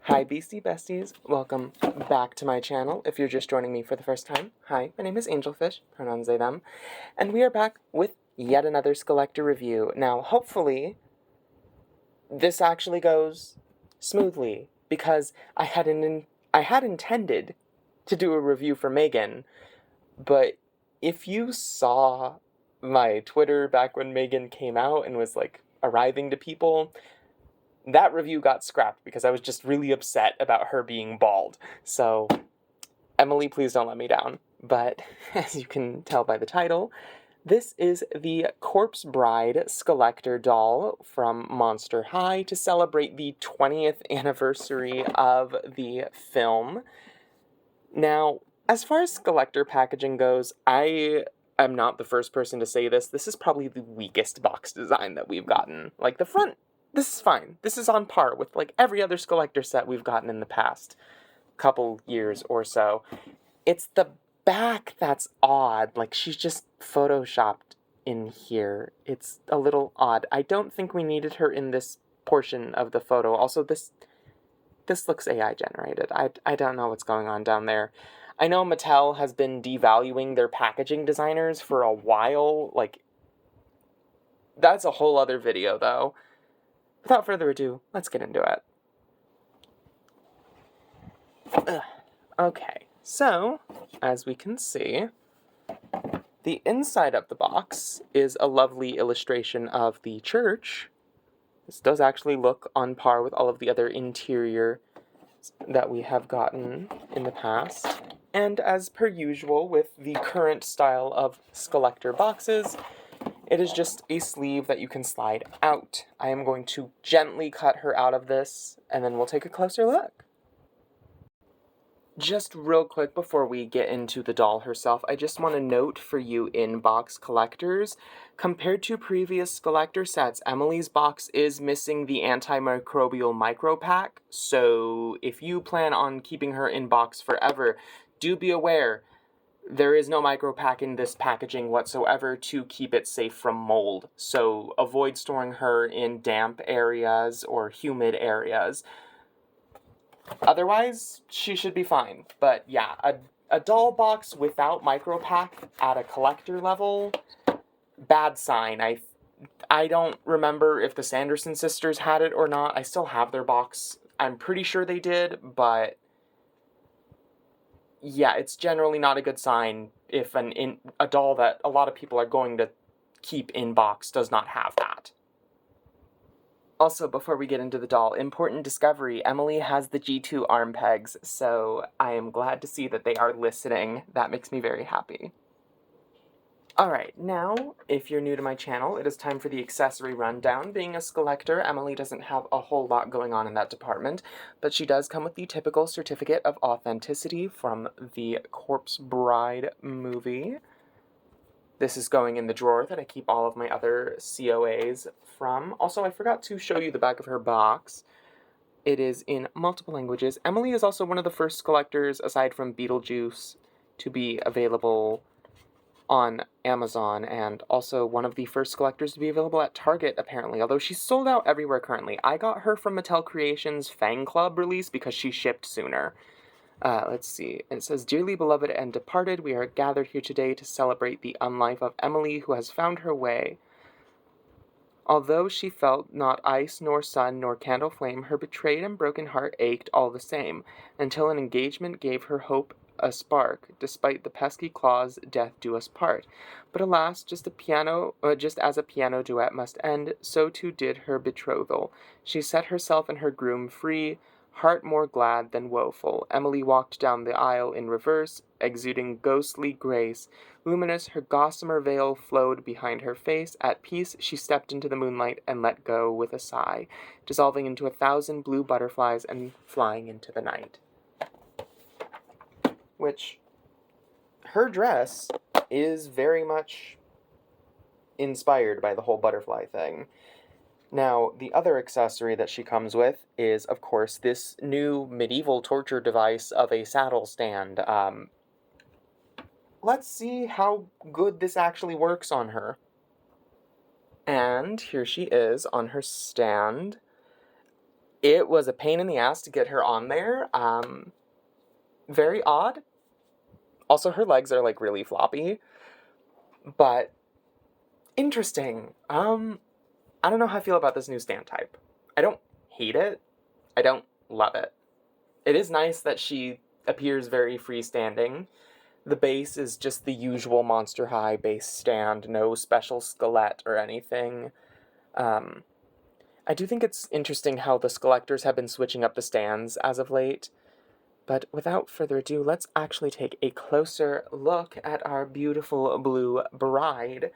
Hi Beastie Besties, welcome back to my channel. If you're just joining me for the first time, hi, my name is Angelfish, pronouns they them, and we are back with yet another Skullector review. Now, hopefully, this actually goes smoothly, because I had intended to do a review for Megan, but if you saw my Twitter back when Megan came out and was, arriving to people, that review got scrapped because I was just really upset about her being bald. So, Emily, please don't let me down. But, as you can tell by the title, this is the Corpse Bride Skullector doll from Monster High to celebrate the 20th anniversary of the film. Now, as far as Skullector packaging goes, I am not the first person to say this. This is probably the weakest box design that we've gotten. Like, the front, this is fine. This is on par with, every other Skullector set we've gotten in the past couple years or so. It's the back that's odd. Like, she's just photoshopped in here. It's a little odd. I don't think we needed her in this portion of the photo. Also, this looks AI generated. I don't know what's going on down there. I know Mattel has been devaluing their packaging designers for a while. That's a whole other video, though. Without further ado, let's get into it. Okay, so, as we can see, the inside of the box is a lovely illustration of the church. This does actually look on par with all of the other interior that we have gotten in the past. And as per usual with the current style of Skullector boxes, it is just a sleeve that you can slide out. I am going to gently cut her out of this, and then we'll take a closer look. Just real quick before we get into the doll herself, I just want to note for you in-box collectors, compared to previous Skullector sets, Emily's box is missing the antimicrobial micro pack, so if you plan on keeping her in box forever, do be aware there is no micro pack in this packaging whatsoever to keep it safe from mold, so avoid storing her in damp areas or humid areas. Otherwise, she should be fine. But yeah, a doll box without micro pack at a collector level, bad sign. I don't remember if the Sanderson sisters had it or not. I still have their box. I'm pretty sure they did, but yeah, it's generally not a good sign if a doll that a lot of people are going to keep in box does not have that. Also, before we get into the doll, important discovery, Emily has the G2 arm pegs, so I am glad to see that they are listening. That makes me very happy. Alright, now, if you're new to my channel, it is time for the accessory rundown. Being a Skullector, Emily doesn't have a whole lot going on in that department, but she does come with the typical certificate of authenticity from the Corpse Bride movie. This is going in the drawer that I keep all of my other COAs from. Also, I forgot to show you the back of her box. It is in multiple languages. Emily is also one of the first Skullectors, aside from Beetlejuice, to be available on Amazon, and also one of the first Skullectors to be available at Target, apparently, although she's sold out everywhere currently. I got her from Mattel Creations' Fang Club release because she shipped sooner. Let's see. It says, "Dearly beloved and departed, we are gathered here today to celebrate the unlife of Emily, who has found her way. Although she felt not ice, nor sun, nor candle flame, her betrayed and broken heart ached all the same, until an engagement gave her hope a spark. Despite the pesky clause, death do us part. But alas, just as a piano duet must end, so too did her betrothal. She set herself and her groom free, heart more glad than woeful. Emily walked down the aisle in reverse, exuding ghostly grace. Luminous, her gossamer veil flowed behind her face. At peace, she stepped into the moonlight and let go with a sigh, dissolving into 1,000 blue butterflies and flying into the night." Which, her dress is very much inspired by the whole butterfly thing. Now, the other accessory that she comes with is, of course, this new medieval torture device of a saddle stand. Let's see how good this actually works on her. And here she is on her stand. It was a pain in the ass to get her on there. Very odd. Also, her legs are, like, really floppy. But interesting. I don't know how I feel about this new stand type. I don't hate it. I don't love it. It is nice that she appears very freestanding. The base is just the usual Monster High base stand, no special skelett or anything. I do think it's interesting how the Skullectors have been switching up the stands as of late. But without further ado, let's actually take a closer look at our beautiful blue bride.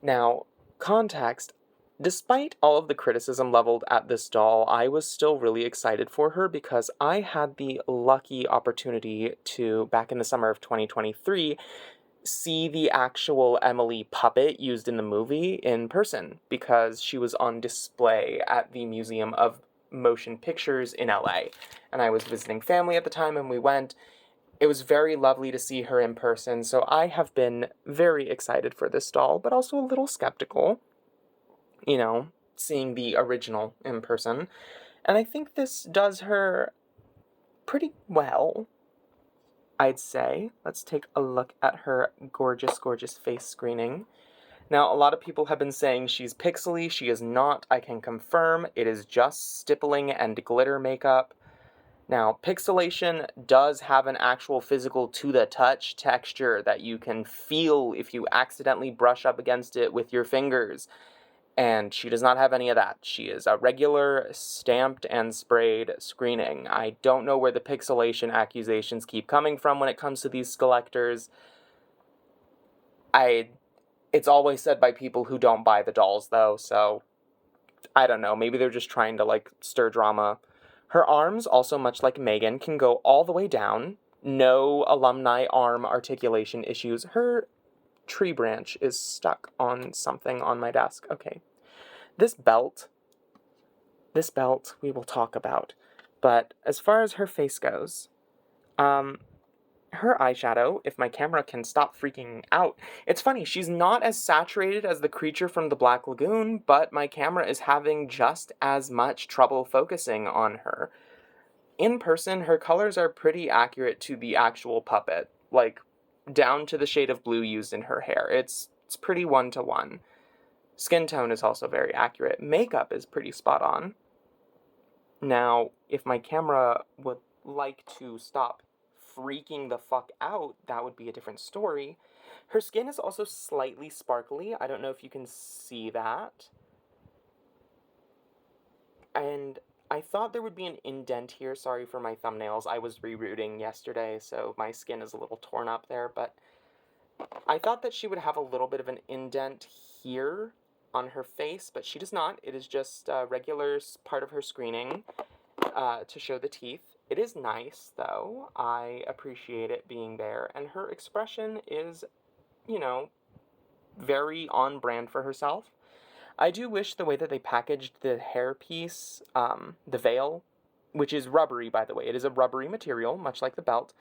Now, context. Despite all of the criticism leveled at this doll, I was still really excited for her because I had the lucky opportunity to, back in the summer of 2023, see the actual Emily puppet used in the movie in person because she was on display at the Museum of Motion Pictures in LA. And I was visiting family at the time and we went. It was very lovely to see her in person, so I have been very excited for this doll, but also a little skeptical, seeing the original in person. And I think this does her pretty well, I'd say. Let's take a look at her gorgeous, gorgeous face screening. Now, a lot of people have been saying she's pixely. She is not, I can confirm. It is just stippling and glitter makeup. Now, pixelation does have an actual physical to-the-touch texture that you can feel if you accidentally brush up against it with your fingers. And she does not have any of that. She is a regular stamped and sprayed screening. I don't know where the pixelation accusations keep coming from when it comes to these Skullectors. It's always said by people who don't buy the dolls, though, so I don't know. Maybe they're just trying to, stir drama. Her arms, also much like Megan, can go all the way down. No alumni arm articulation issues. Her tree branch is stuck on something on my desk. Okay. This belt we will talk about. But as far as her face goes, her eyeshadow, if my camera can stop freaking out. It's funny, she's not as saturated as the creature from the Black Lagoon, but my camera is having just as much trouble focusing on her. In person, her colors are pretty accurate to the actual puppet, down to the shade of blue used in her hair. It's pretty one-to-one. Skin tone is also very accurate. Makeup is pretty spot on. Now, if my camera would like to stop freaking the fuck out, that would be a different story. Her skin is also slightly sparkly. I don't know if you can see that. And I thought there would be an indent here. Sorry for my thumbnails. I was rerouting yesterday, so my skin is a little torn up there, but I thought that she would have a little bit of an indent here on her face, but she does not. It is just a regular part of her screening to show the teeth. It is nice, though. I appreciate it being there, and her expression is, very on brand for herself. I do wish the way that they packaged the hairpiece, the veil, which is rubbery, by the way. It is a rubbery material, much like the belt.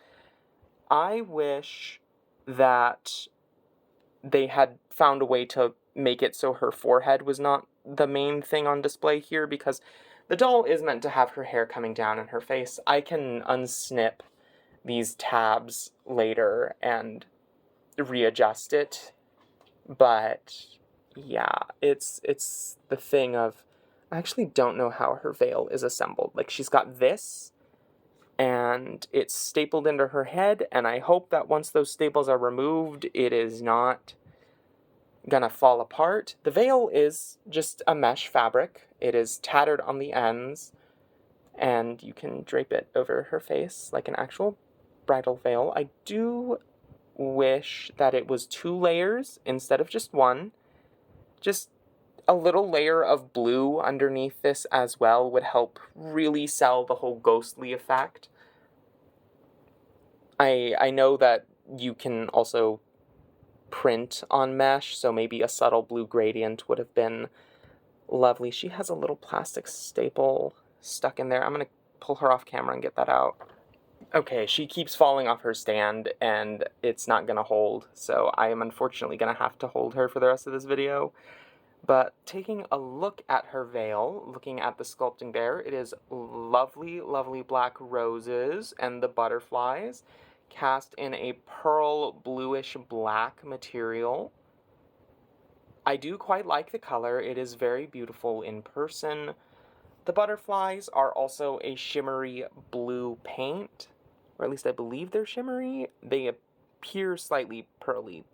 I wish that they had found a way to make it so her forehead was not the main thing on display here, because the doll is meant to have her hair coming down in her face. I can unsnip these tabs later and readjust it, but yeah, it's the thing of, I actually don't know how her veil is assembled. She's got this, and it's stapled into her head, and I hope that once those staples are removed, it is not gonna fall apart. The veil is just a mesh fabric. It is tattered on the ends, and you can drape it over her face like an actual bridal veil. I do wish that it was 2 layers instead of just 1. Just a little layer of blue underneath this as well would help really sell the whole ghostly effect. I know that you can also print on mesh, so maybe a subtle blue gradient would have been lovely. She has a little plastic staple stuck in there. I'm going to pull her off camera and get that out. Okay, she keeps falling off her stand, and it's not going to hold, so I am unfortunately going to have to hold her for the rest of this video. But taking a look at her veil, looking at the sculpting there, it is lovely, lovely black roses and the butterflies cast in a pearl bluish black material. I do quite like the color. It is very beautiful in person. The butterflies are also a shimmery blue paint, or at least I believe they're shimmery. They appear slightly pearly.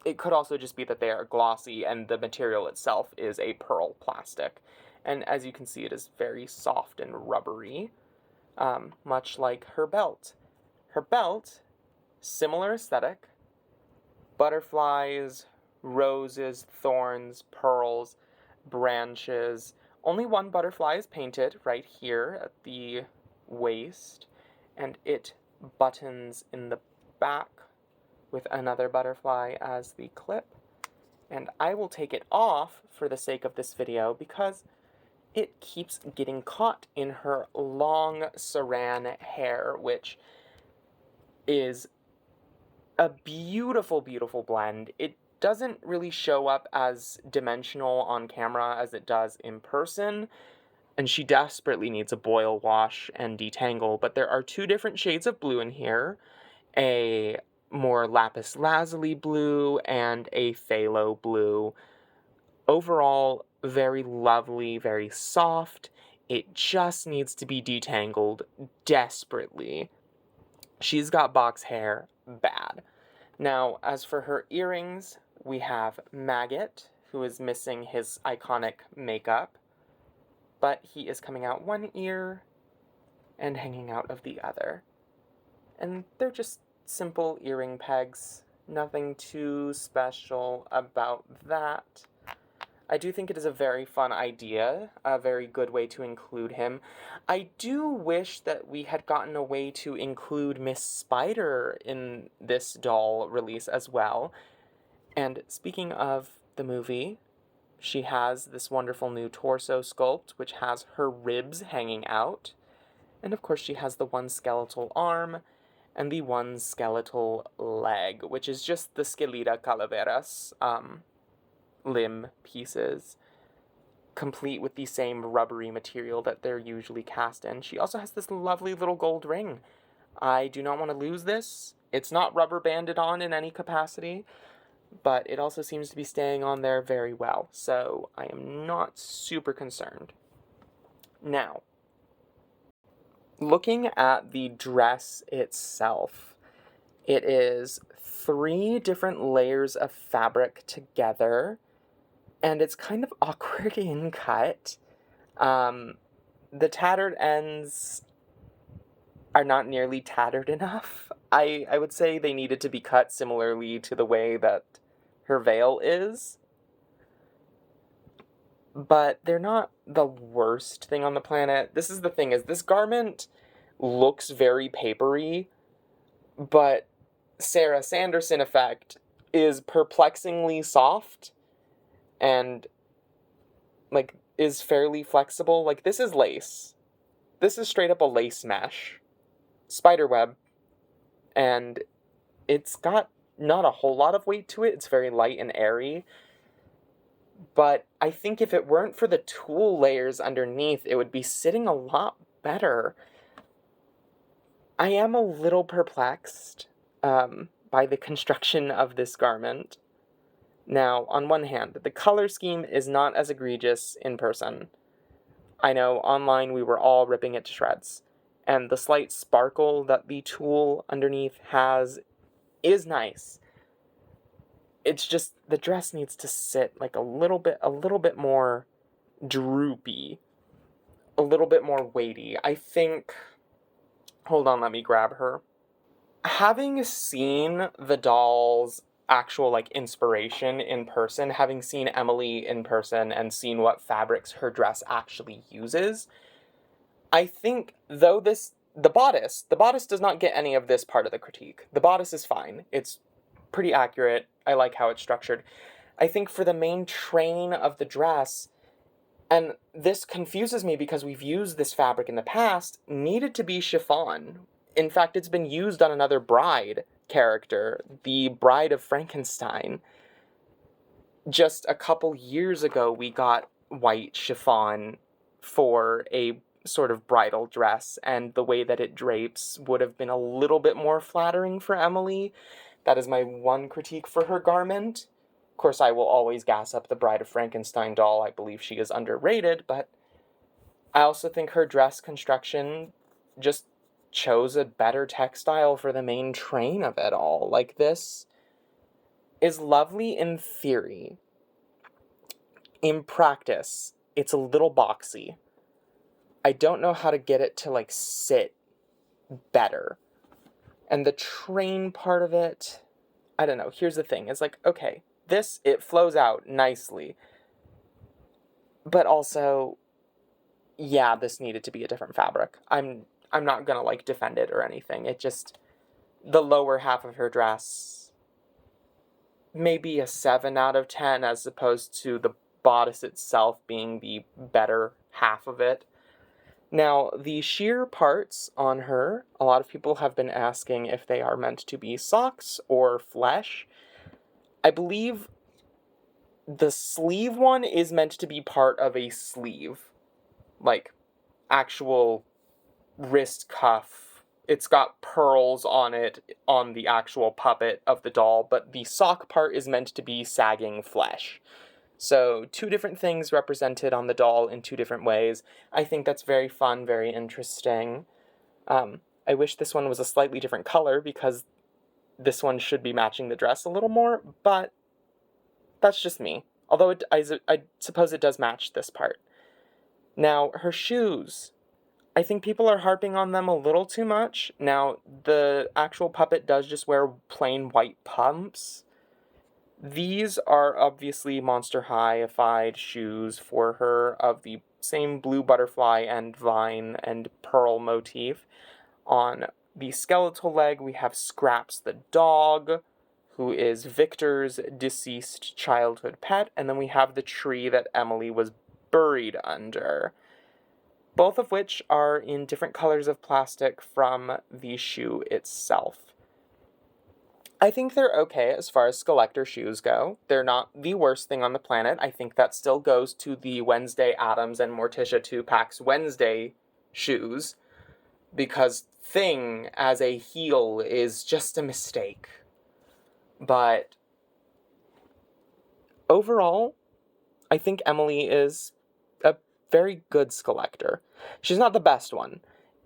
It could also just be that they are glossy and the material itself is a pearl plastic. And as you can see, it is very soft and rubbery, much like her belt. Her belt, similar aesthetic, butterflies, roses, thorns, pearls, branches. Only one butterfly is painted right here at the waist, and it buttons in the back with another butterfly as the clip. And I will take it off for the sake of this video because it keeps getting caught in her long saran hair, which is a beautiful, beautiful blend. It doesn't really show up as dimensional on camera as it does in person, and she desperately needs a boil wash and detangle, but there are two different shades of blue in here, a more lapis lazuli blue and a phthalo blue. Overall, very lovely, very soft. It just needs to be detangled desperately. She's got box hair bad. Now, as for her earrings, we have Maggot, who is missing his iconic makeup, but he is coming out one ear and hanging out of the other. And they're just simple earring pegs, nothing too special about that. I do think it is a very fun idea, a very good way to include him. I do wish that we had gotten a way to include Miss Spider in this doll release as well. And speaking of the movie, she has this wonderful new torso sculpt, which has her ribs hanging out. And of course she has the one skeletal arm and the one skeletal leg, which is just the Skeleta Calaveras, limb pieces, complete with the same rubbery material that they're usually cast in. She also has this lovely little gold ring. I do not want to lose this. It's not rubber banded on in any capacity, but it also seems to be staying on there very well, so I am not super concerned. Now, looking at the dress itself, it is 3 different layers of fabric together, and it's kind of awkward in cut. The tattered ends are not nearly tattered enough. I would say they needed to be cut similarly to the way that her veil is. But they're not the worst thing on the planet. This is the thing, is this garment looks very papery, but Sarah Sanderson effect is perplexingly soft and, like, is fairly flexible. Like, this is lace. This is straight up a lace mesh. Spiderweb. And it's got not a whole lot of weight to it. It's very light and airy. But I think if it weren't for the tulle layers underneath, it would be sitting a lot better. I am a little perplexed by the construction of this garment. Now, on one hand, the color scheme is not as egregious in person. I know online we were all ripping it to shreds. And the slight sparkle that the tulle underneath has is nice. It's just the dress needs to sit like a little bit more droopy, a little bit more weighty. I think, hold on, let me grab her. Having seen the doll's actual, like, inspiration in person, having seen Emily in person and seen what fabrics her dress actually uses, I think, though the bodice does not get any of this part of the critique. The bodice is fine. It's pretty accurate. I like how it's structured. I think for the main train of the dress, and this confuses me because we've used this fabric in the past, needed to be chiffon. In fact, it's been used on another Bride character, the Bride of Frankenstein. just a couple years ago, we got white chiffon for a sort of bridal dress, and the way that it drapes would have been a little bit more flattering for Emily. That is my one critique for her garment. Of course, I will always gas up the Bride of Frankenstein doll. I believe she is underrated, but I also think her dress construction just chose a better textile for the main train of it all. Like, this is lovely in theory. In practice, it's a little boxy. I don't know how to get it to, like, sit better. And the train part of it, I don't know. Here's the thing. It's like, okay, this, it flows out nicely. But also, yeah, this needed to be a different fabric. I'm not gonna, like, defend it or anything. It just, the lower half of her dress, maybe a 7 out of 10, as opposed to the bodice itself being the better half of it. Now, the sheer parts on her, a lot of people have been asking if they are meant to be socks or flesh. I believe the sleeve one is meant to be part of a sleeve. Like, actual wrist cuff. It's got pearls on it, on the actual puppet of the doll, but the sock part is meant to be sagging flesh. So, 2 different things represented on the doll in 2 different ways. I think that's very fun, very interesting. I wish this one was a slightly different color, because this one should be matching the dress a little more, but that's just me. Although I suppose it does match this part. Now, her shoes. I think people are harping on them a little too much. Now, the actual puppet does just wear plain white pumps. These are obviously Monster High-ified shoes for her of the same blue butterfly and vine and pearl motif. On the skeletal leg, we have Scraps the dog, who is Victor's deceased childhood pet, and then we have the tree that Emily was buried under. Both of which are in different colors of plastic from the shoe itself. I think they're okay as far as Skullector shoes go. They're not the worst thing on the planet. I think that still goes to the Wednesday Addams and Morticia 2-Packs Wednesday shoes, because Thing as a heel is just a mistake. But overall, I think Emily is a very good Skullector. She's not the best one.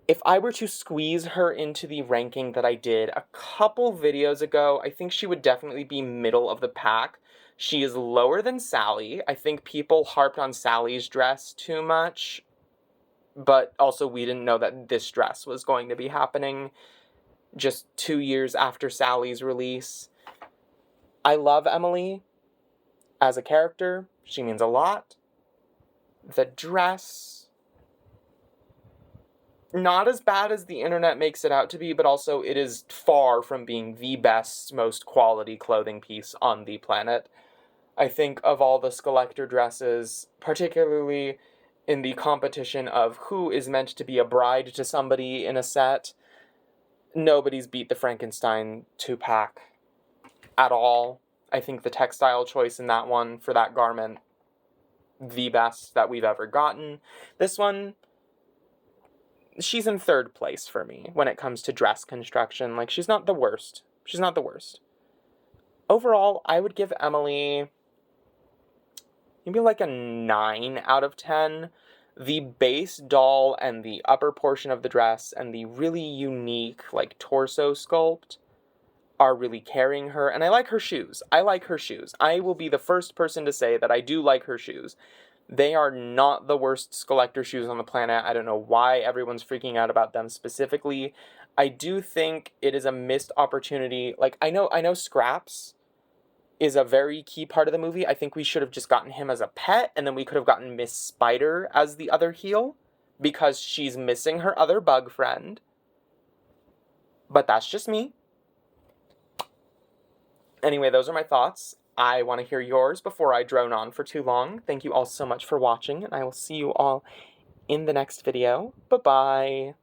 If I were to squeeze her into the ranking that I did a couple videos ago, I think she would definitely be middle of the pack. She is lower than Sally. I think people harped on Sally's dress too much, but also we didn't know that this dress was going to be happening just 2 years after Sally's release. I love Emily as a character. She means a lot. The dress, not as bad as the internet makes it out to be, but also it is far from being the best, most quality clothing piece on the planet. I think of all the Skullector dresses, particularly in the competition of who is meant to be a bride to somebody in a set, nobody's beat the Frankenstein 2-pack at all. I think the textile choice in that one for that garment, the best that we've ever gotten. This one, she's in 3rd place for me when it comes to dress construction. Like, she's not the worst. She's not the worst. Overall, I would give Emily maybe like a 9 out of 10. The base doll and the upper portion of the dress and the really unique, like, torso sculpt are really carrying her. And I like her shoes. I like her shoes. I will be the first person to say that I do like her shoes. They are not the worst Skullector shoes on the planet. I don't know why everyone's freaking out about them specifically. I do think it is a missed opportunity. Like, I know Scraps is a very key part of the movie. I think we should have just gotten him as a pet, and then we could have gotten Miss Spider as the other heel, because she's missing her other bug friend. But that's just me. Anyway, those are my thoughts. I want to hear yours before I drone on for too long. Thank you all so much for watching, and I will see you all in the next video. Bye-bye.